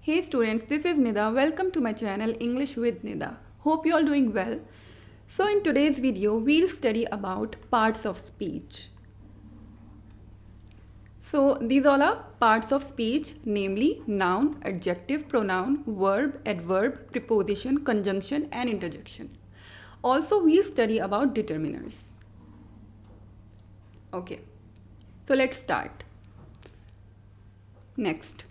Hey students, this is Nida. Welcome to my channel English with Nida. Hope you all doing well. So in today's video, we'll study about parts of speech. So these all are parts of speech, namely noun, adjective, pronoun, verb, adverb, preposition, conjunction and interjection. Also we'll study about determiners. Okay, so let's start. Next.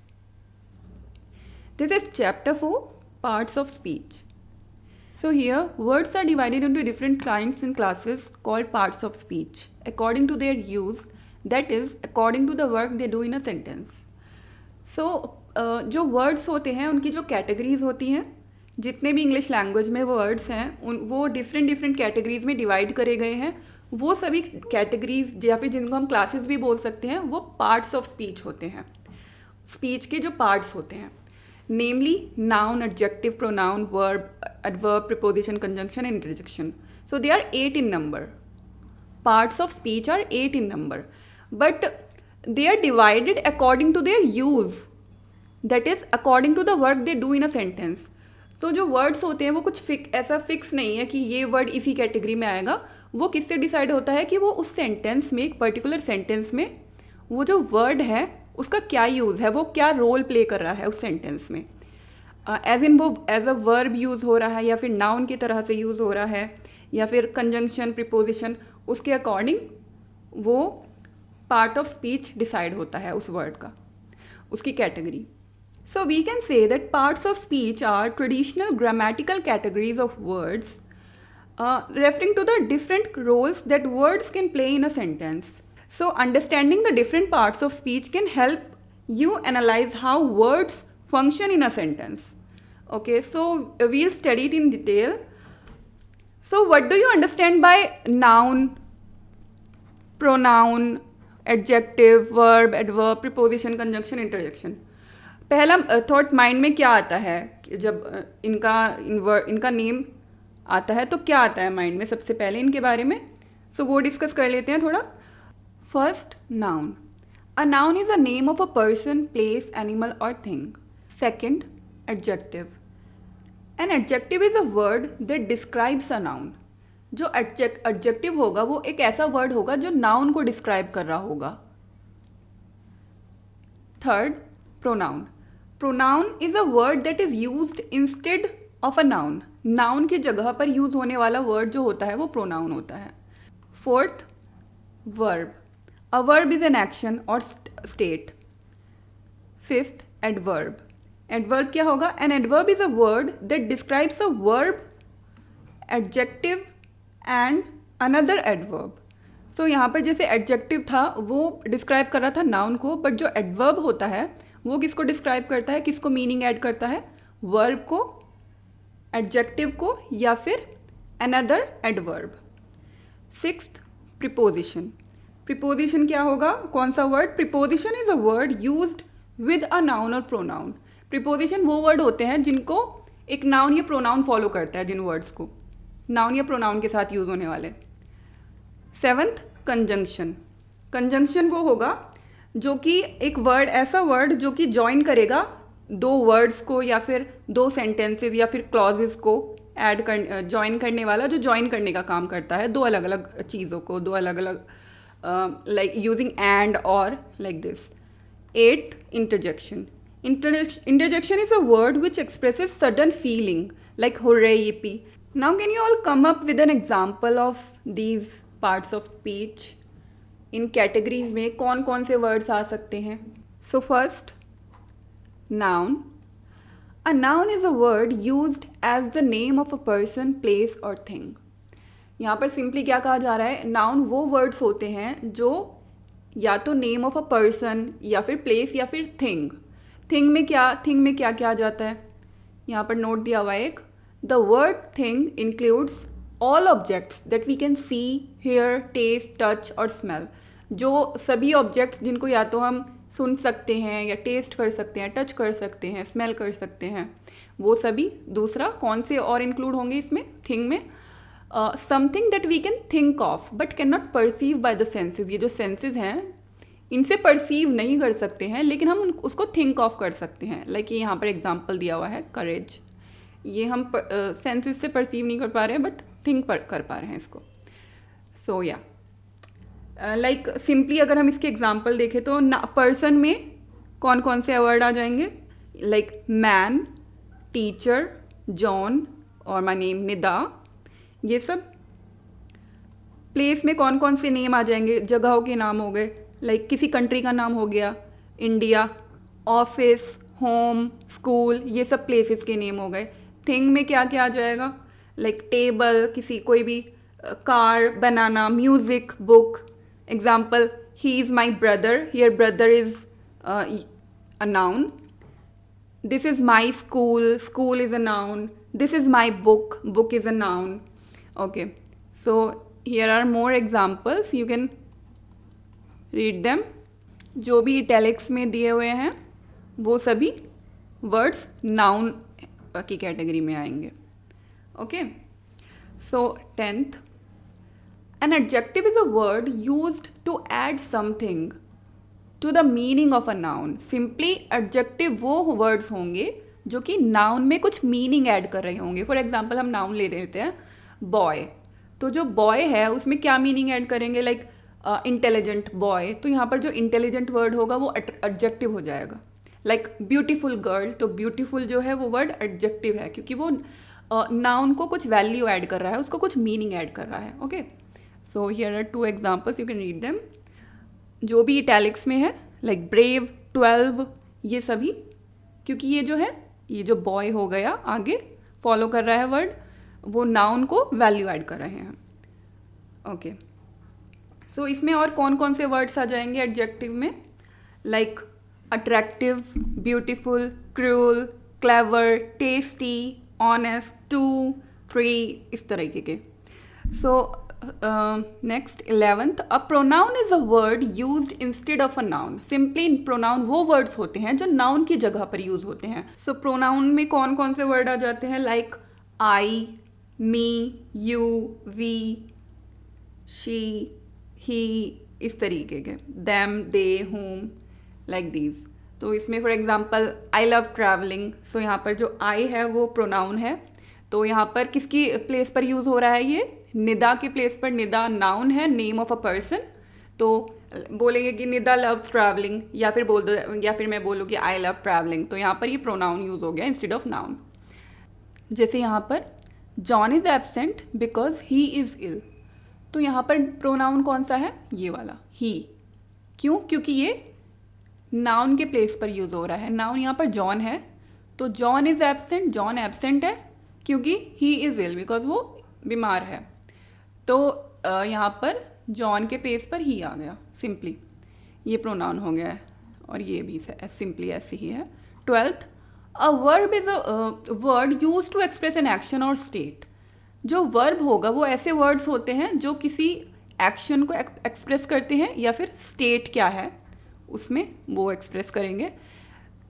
This is chapter 4, parts of speech. So here, words are divided into different kinds and classes called parts of speech according to their use, that is, according to the work they do in a sentence. So, जो words होते हैं उनकी जो categories होती हैं, जितने भी English language में वर्ड्स हैं वो डिफरेंट कैटेगरीज में डिवाइड करे गए हैं. वो सभी कैटेगरीज या फिर जिनको हम क्लासेस भी बोल सकते हैं वो पार्ट्स ऑफ स्पीच होते हैं. स्पीच के जो पार्ट्स होते हैं, namely noun, adjective, pronoun, verb, adverb, preposition, conjunction and interjection. So they are 8 in number. Parts of speech are 8 in number, but they are divided according to their use, that is according to the work they do in a sentence. तो जो words होते हैं वो कुछ ऐसा fix नहीं है कि ये वर्ड इसी कैटेगरी में आएगा. वो किससे डिसाइड होता है कि वो उस सेंटेंस में, एक पर्टिकुलर सेंटेंस में वो जो वर्ड है उसका क्या यूज़ है, वो क्या रोल प्ले कर रहा है उस सेंटेंस में. एज इन वो एज अ वर्ब यूज़ हो रहा है या फिर नाउन की तरह से यूज़ हो रहा है या फिर कंजंक्शन, प्रीपोजिशन, उसके अकॉर्डिंग वो पार्ट ऑफ स्पीच डिसाइड होता है उस वर्ड का, उसकी category. So we can say that parts of speech are traditional grammatical categories of words referring to the different roles that words can play in a sentence. So understanding the different parts of speech can help you analyze how words function in a sentence. Okay, so we'll study it in detail. So what do you understand by noun, pronoun, adjective, verb, adverb, preposition, conjunction, interjection? पहला thought mind में क्या आता है जब इनका name आता है तो क्या आता है माइंड में सबसे पहले इनके बारे में. सो वो डिस्कस कर लेते हैं थोड़ा. First, noun. A noun is a name of a person, place, animal or thing. Second, adjective. An adjective is a word that describes a noun. जो adjective होगा वो एक ऐसा word होगा जो noun को describe कर रहा होगा. Third, pronoun. Pronoun is a word that is used instead of a noun. Noun की जगह पर use होने वाला word जो होता है वो pronoun होता है. Fourth, verb. A verb is an action or state. Fifth, adverb. Adverb क्या होगा? An adverb is a word that describes a verb, adjective and another adverb. So यहाँ पर जैसे adjective था वो describe कर रहा था noun को, but जो adverb होता है वो किसको describe करता है, किसको meaning add करता है? verb को, adjective को या फिर another adverb. Sixth, preposition. Preposition क्या होगा, कौन सा word? Preposition is a word used with a noun और प्रोनाउन. प्रीपोजिशन वो वर्ड होते हैं जिनको एक नाउन या प्रोनाउन फॉलो करता है, जिन वर्ड्स को नाउन या प्रोनाउन के साथ यूज होने वाले. Seventh, conjunction. कंजंक्शन वो होगा जो कि एक वर्ड, ऐसा वर्ड जो कि ज्वाइन करेगा दो वर्ड्स को या फिर दो सेंटेंसेस या फिर क्लॉजेस को ऐड कर, ज्वाइन करने वाला, जो ज्वाइन करने का काम करता है दो अलग अलग चीज़ों को, दो अलग अलग like using and or like this. Eighth, interjection. Interjection is a word which expresses sudden feeling like hooray, yippee. Now can you all come up with an example of these parts of speech? In categories में कौन कौन से words आ सकते हैं? So first, noun. A noun is a word used as the name of a person, place or thing. यहाँ पर simply क्या कहा जा रहा है, नाउन वो वर्ड्स होते हैं जो या तो नेम ऑफ अ पर्सन या फिर प्लेस या फिर थिंग. थिंग में क्या क्या आ जाता है, यहाँ पर नोट दिया हुआ है एक. The word thing includes all objects that we can see, hear, taste, touch और स्मेल. जो सभी ऑब्जेक्ट्स जिनको या तो हम सुन सकते हैं या टेस्ट कर सकते हैं, टच कर सकते हैं, स्मेल कर सकते हैं, वो सभी. दूसरा कौन से और इंक्लूड होंगे इसमें थिंग में? Something that we can think of but can not perceive by the senses. ये जो सेंसेस हैं इनसे परसीव नहीं कर सकते हैं, लेकिन हम उसको थिंक ऑफ कर सकते हैं। लाइक ये यहाँ पर एग्जाम्पल दिया हुआ है करेज, ये हम सेंसेस से परसीव नहीं कर पा रहे हैं बट थिंक कर पा रहे हैं इसको। सो या लाइक सिंपली अगर हम इसके एग्जाम्पल देखें तो पर्सन में कौन कौन से वर्ड आ जाएंगे, लाइक मैन, टीचर, जॉन और माय नेम निदा। ये सब प्लेस में कौन कौन से नेम आ जाएंगे, जगहों के नाम हो गए, लाइक किसी कंट्री का नाम हो गया इंडिया, ऑफिस, होम, स्कूल, ये सब प्लेसेस के नेम हो गए। थिंग में क्या क्या आ जाएगा, लाइक टेबल, किसी कोई भी car, banana, music, book. Example, he is my brother, here brother is a noun. This is my school, school is a noun. This is my book, book is a noun. Okay, so here are more examples, you can read them. जो भी italics में दिए हुए हैं वो सभी words noun की category में आएंगे। Okay, so 10th, an adjective is a word used to add something to the meaning of a noun. Simply adjective वो वर्ड्स होंगे जो कि नाउन में कुछ मीनिंग ऐड कर रहे होंगे। फॉर एग्जाम्पल हम नाउन ले लेते हैं बॉय, तो जो बॉय है उसमें क्या मीनिंग ऐड करेंगे, लाइक इंटेलिजेंट बॉय, तो यहाँ पर जो इंटेलिजेंट वर्ड होगा वो एडजेक्टिव हो जाएगा। लाइक ब्यूटीफुल गर्ल, तो ब्यूटीफुल जो है वो वर्ड एडजेक्टिव है क्योंकि वो नाउन को कुछ वैल्यू ऐड कर रहा है, उसको कुछ मीनिंग ऐड कर रहा है। Okay, so here are 2 examples, you can read them. जो भी इटैलिक्स में है लाइक ब्रेव, 12, ये सभी, क्योंकि ये जो है, ये जो बॉय हो गया आगे फॉलो कर रहा है वर्ड, वो नाउन को वैल्यू ऐड कर रहे हैं। ओके, सो इसमें और कौन कौन से वर्ड्स आ जाएंगे एडजेक्टिव में, like attractive, beautiful, cruel, clever, tasty, honest, 2, 3, इस तरीके के। So next 11th, a pronoun is a word used instead of a noun. Simply pronoun वो वर्ड्स होते हैं जो नाउन की जगह पर यूज होते हैं। सो प्रोनाउन में कौन कौन से वर्ड आ जाते हैं, like I, me, you, we, she, he, इस तरीके के, them, they, whom, like these. तो इसमें for example I love travelling, so यहाँ पर जो आई है वो प्रोनाउन है, तो यहाँ पर किसकी प्लेस पर यूज़ हो रहा है, ये निदा की प्लेस पर। निदा नाउन है, नेम ऑफ अ पर्सन, तो बोलेंगे कि निदा लव्स ट्रैवलिंग, या फिर बोल दो, या फिर मैं बोलूँ कि आई लव ट्रैवलिंग, तो यहाँ पर ये प्रोनाउन यूज़ हो गया इंस्टेड ऑफ नाउन। जैसे यहाँ पर John is absent because he is ill, तो यहाँ पर प्रोनाउन कौन सा है, ये वाला ही। क्यों, क्योंकि ये नाउन के प्लेस पर यूज़ हो रहा है। नाउन यहाँ पर जॉन है, तो John is absent, John absent है क्योंकि ही इज़ इल, बिकॉज वो बीमार है, तो यहाँ पर जॉन के प्लेस पर ही आ गया, सिंपली ये प्रोनाउन हो गया है, और ये भी सिंपली ऐसे ही है। 12th, a verb is a word use to express an action और स्टेट। जो वर्ब होगा वो ऐसे वर्ड्स होते हैं जो किसी एक्शन को एक्सप्रेस करते हैं या फिर स्टेट क्या है उसमें वो एक्सप्रेस करेंगे।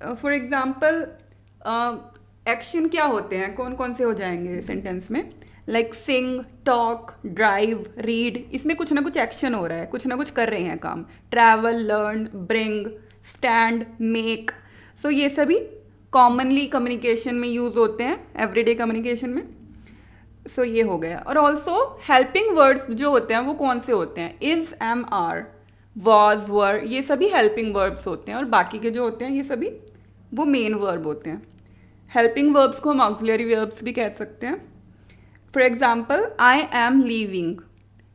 फॉर एग्जाम्पल एक्शन क्या होते हैं, कौन कौन से हो जाएंगे सेंटेंस में, लाइक सिंग, टॉक, ड्राइव, रीड, इसमें कुछ ना कुछ एक्शन हो रहा है, कुछ ना कुछ कर रहे हैं काम। Travel, learn, bring, stand, make, so ये सभी कॉमनली कम्युनिकेशन में यूज़ होते हैं, एवरीडे कम्युनिकेशन में। सो ये हो गया। और ऑल्सो हेल्पिंग वर्ड्स जो होते हैं वो कौन से होते हैं, इज़, एम, आर, वॉज, वर, ये सभी हेल्पिंग वर्ब्स होते हैं, और बाकी के जो होते हैं ये सभी वो मेन वर्ब होते हैं। हेल्पिंग वर्ब्स को हम ऑक्सिलरी वर्ब्स भी कह सकते हैं। For example I am leaving,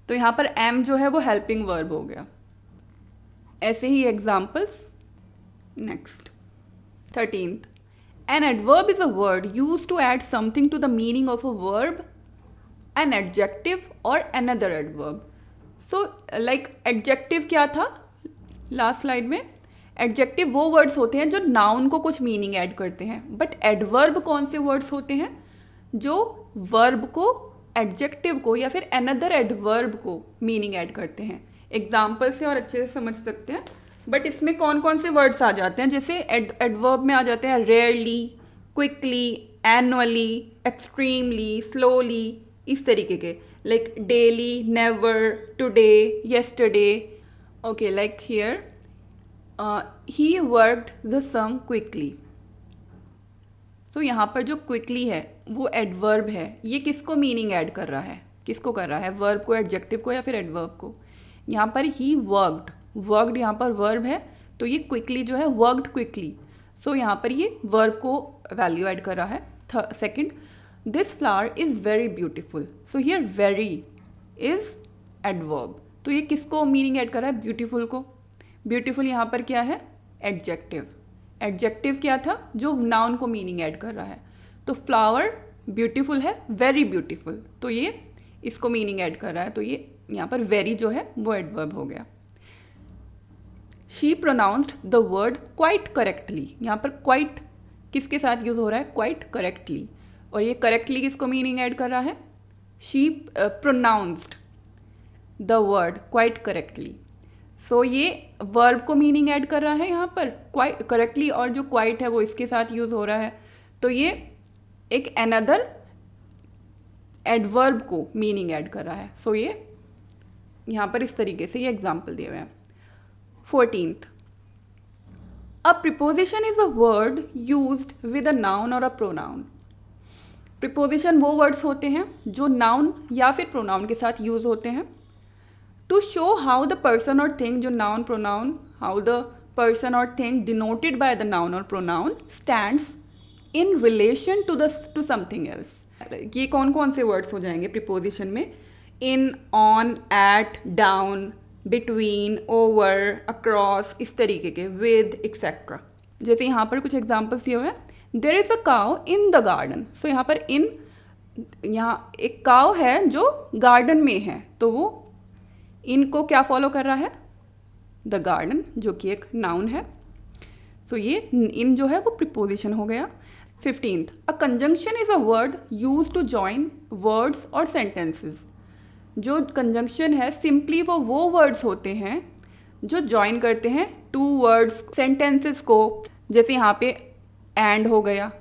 तो यहाँ पर एम जो है वो हेल्पिंग वर्ब हो गया। ऐसे ही examples. Next 13th, an adverb is a word use to add something to the meaning of a verb, an adjective और another adverb. So like adjective क्या था लास्ट स्लाइड में, एडजेक्टिव वो वर्ड्स होते हैं जो नाउन को कुछ मीनिंग ऐड करते हैं, बट एडवर्ब कौन से वर्ड्स होते हैं जो वर्ब को, एडजेक्टिव को या फिर अनदर एडवर्ब को मीनिंग ऐड करते हैं। एग्जाम्पल से और अच्छे से समझ सकते हैं, बट इसमें कौन कौन से वर्ड्स आ जाते हैं, जैसे एडवर्ब में आ जाते हैं rarely, quickly, annually, extremely, slowly, इस तरीके के, like daily, never, today, yesterday. Okay, like here he worked the sum quickly. So यहाँ पर जो क्विकली है वो एडवर्ब है, ये किसको मीनिंग ऐड कर रहा है, किसको कर रहा है, वर्ब को, एडजेक्टिव को या फिर एडवर्ब को। यहाँ पर ही वर्कड, वर्कड यहाँ पर वर्ब है, तो ये क्विकली जो है वर्कड क्विकली, सो यहाँ पर ये वर्ब को वैल्यू ऐड कर रहा है। Second, this flower is very beautiful, so here very is adverb, तो ये किसको मीनिंग ऐड कर रहा है, ब्यूटीफुल को। ब्यूटीफुल यहाँ पर क्या है, एडजेक्टिव। एडजेक्टिव क्या था, जो नाउन को मीनिंग ऐड कर रहा है। तो फ्लावर ब्यूटीफुल है, वेरी ब्यूटीफुल, तो ये इसको मीनिंग ऐड कर रहा है, तो ये यहाँ पर वेरी जो है वो एडवर्ब हो गया। She pronounced the word quite correctly, यहाँ पर क्वाइट किसके साथ यूज हो रहा है, क्वाइट करेक्टली, और ये करेक्टली किसको मीनिंग ऐड कर रहा है, she pronounced the word quite correctly, so ये वर्ब को मीनिंग ऐड कर रहा है यहाँ पर क्वाइट करेक्टली, और जो क्वाइट है वो इसके साथ यूज हो रहा है, तो ये एक अनदर एडवर्ब को मीनिंग ऐड कर रहा है। सो ये यहाँ पर इस तरीके से ये एग्जाम्पल दिए हुए हैं। 14th, a preposition is a word used with a noun और अ प्रोनाउन। प्रिपोजिशन वो वर्ड्स होते हैं जो नाउन या फिर प्रोनाउन के साथ यूज होते हैं to show how the person और थिंग, जो noun pronoun, how the person और thing denoted by the noun और pronoun stands in relation to something else. ये कौन कौन से वर्ड्स हो जाएंगे प्रिपोजिशन में, in, on, at, down, between, over, across, इस तरीके के, विद, एक्सेट्रा। जैसे यहाँ पर कुछ एग्जाम्पल्स दिए हुए हैं, there is a cow in the garden, so यहाँ पर इन, यहाँ एक काउ है जो गार्डन में है, तो वो इनको क्या फॉलो कर रहा है, द गार्डन, जो कि एक नाउन है, सो ये इन जो है वो प्रिपोजिशन हो गया। 15th, a conjunction is a word use to join words और सेंटेंसेस। जो कंजंक्शन है सिंपली वो वर्ड्स होते हैं जो जॉइन करते हैं टू वर्ड्स, सेंटेंसेस को, जैसे यहाँ पे एंड हो गया,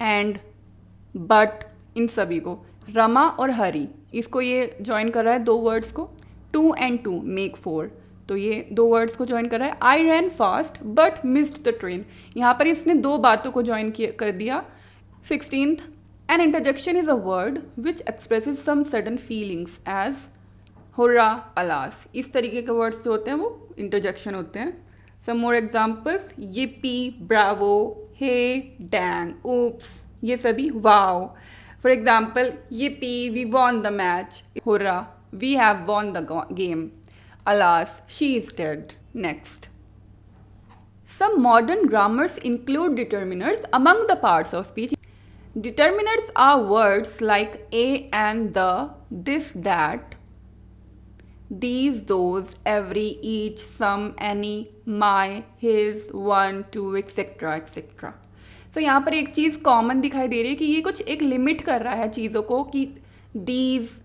एंड, बट, इन सभी को, रमा और हरी, इसको ये जॉइन कर रहा है दो वर्ड्स को, 2 and 2 मेक 4, तो ये दो वर्ड्स को ज्वाइन कर रहा है। I ran fast but missed the train, यहाँ पर इसने दो बातों को ज्वाइन कर दिया। 16th, an interjection is a word which expresses some sudden feelings as hurrah, alas, इस तरीके के वर्ड्स जो होते हैं वो इंटरजेक्शन होते हैं। Some more examples, yippee, bravo, hey, dang, oops, ये सभी wow. For example, yippee, we won the match, hurrah, we have won the game, alas, she is dead. Next, some modern grammars include determiners among the parts of speech. Determiners are words like a and the, this, that, these, those, every, each, some, any, my, his, one, two, etc. etc. So यहाँ पर एक चीज़ common दिखाई दे रही है कि ये कुछ एक लिमिट कर रहा है चीज़ों को, कि these,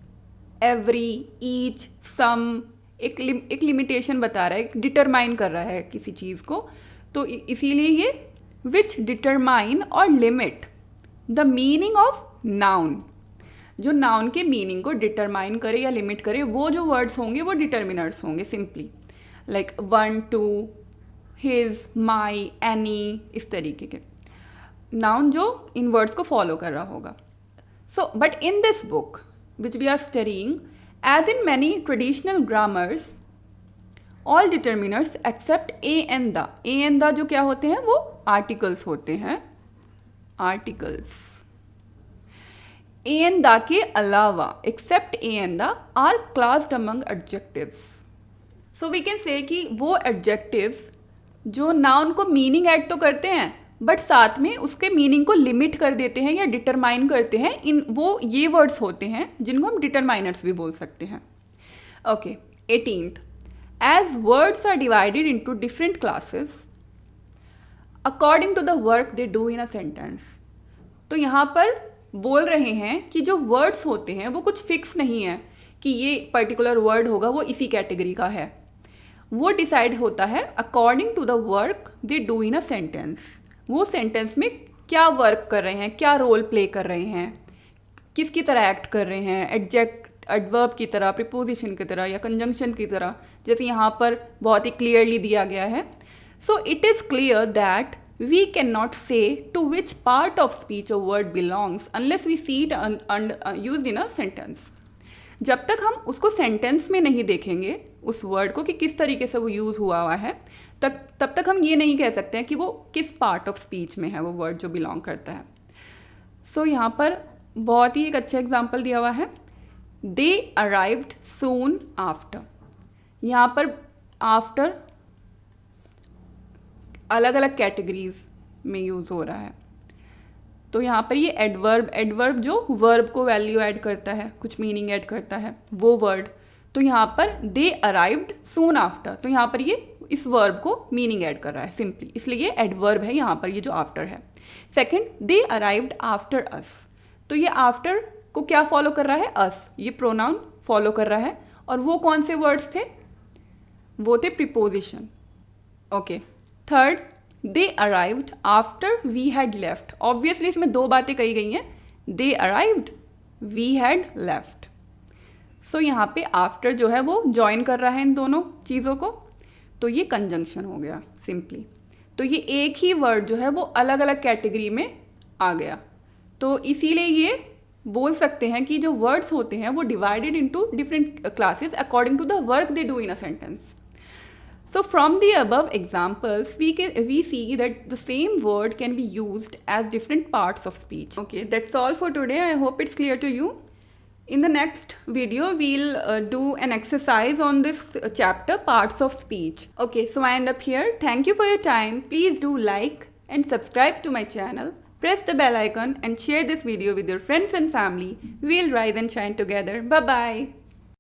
एवरी, ईच, सम, एक लिमिटेशन बता रहा है, एक डिटरमाइन कर रहा है किसी चीज़ को, तो इसीलिए ये विच डिटरमाइन और limit the meaning of noun, जो नाउन के मीनिंग को डिटरमाइन करे या लिमिट करे, वो जो वर्ड्स होंगे वो डिटर्मिनर्स होंगे सिंपली, लाइक 1, 2, हिज, माई, एनी, इस तरीके के नाउन जो इन वर्ड्स को फॉलो कर रहा होगा। So but in this book which we are studying, as in many traditional grammars, all determiners except a and the. a and the जो क्या होते हैं वो articles होते हैं, articles. a and the के अलावा except a and the are classed among adjectives. So we can say कि वो adjectives जो noun को meaning add तो करते हैं बट साथ में उसके मीनिंग को लिमिट कर देते हैं या डिटरमाइन करते हैं, इन वो ये वर्ड्स होते हैं जिनको हम डिटरमाइनर्स भी बोल सकते हैं। Okay, 18th, as words are divided into different classes according to the work they do in a sentence. तो यहाँ पर बोल रहे हैं कि जो वर्ड्स होते हैं वो कुछ फिक्स नहीं है कि ये पर्टिकुलर वर्ड होगा वो इसी कैटेगरी का है, वो डिसाइड होता है according to the work they do in a sentence. वो सेंटेंस में क्या वर्क कर रहे हैं, क्या रोल प्ले कर रहे हैं, किसकी तरह एक्ट कर रहे हैं, एडवर्ब की तरह, प्रीपोजिशन की तरह या कंजंक्शन की तरह, जैसे यहाँ पर बहुत ही क्लियरली दिया गया है So it is clear that we cannot say to which part of speech a word belongs unless we see it used in a sentence. जब तक हम उसको सेंटेंस में नहीं देखेंगे उस वर्ड को कि किस तरीके से वो यूज़ हुआ है, तब तक हम ये नहीं कह सकते हैं कि वो किस पार्ट ऑफ स्पीच में है वो वर्ड जो बिलोंग करता है. सो यहाँ पर बहुत ही एक अच्छा एग्जाम्पल दिया हुआ है. दे अराइव्ड सून आफ्टर. यहाँ पर आफ्टर अलग अलग कैटेगरीज में यूज़ हो रहा है. तो यहाँ पर ये एडवर्ब जो वर्ब को वैल्यू ऐड करता है, कुछ मीनिंग ऐड करता है, वो वर्ड. तो यहाँ पर दे अराइव्ड सून आफ्टर, तो यहाँ पर ये इस वर्ब को मीनिंग ऐड कर रहा है सिंपली, इसलिए ये एडवर्ब है यहाँ पर ये जो आफ्टर है. सेकंड, दे अराइव्ड आफ्टर अस. तो ये आफ्टर को क्या फॉलो कर रहा है? अस. ये प्रोनाउन फॉलो कर रहा है. और वो कौन से वर्ड्स थे? वो थे preposition. Okay. Third, they arrived after we had left. Obviously इसमें दो बातें कही गई हैं. They arrived, we had left. So यहाँ पे आफ्टर जो है वो ज्वाइन कर रहा है इन दोनों चीज़ों को, तो ये कंजंक्शन हो गया सिंपली. तो ये एक ही वर्ड जो है वो अलग अलग कैटेगरी में आ गया. तो इसीलिए ये बोल सकते हैं कि जो वर्ड्स होते हैं वो divided into different classes according to the work they do in a sentence. So from the above examples, we see that the same word can be used as different parts of speech. Okay, that's all for today. I hope it's clear to you. In the next video, we'll do an exercise on this chapter, parts of speech. Okay, so I end up here. Thank you for your time. Please do like and subscribe to my channel. Press the bell icon and share this video with your friends and family. We'll rise and shine together. Bye-bye.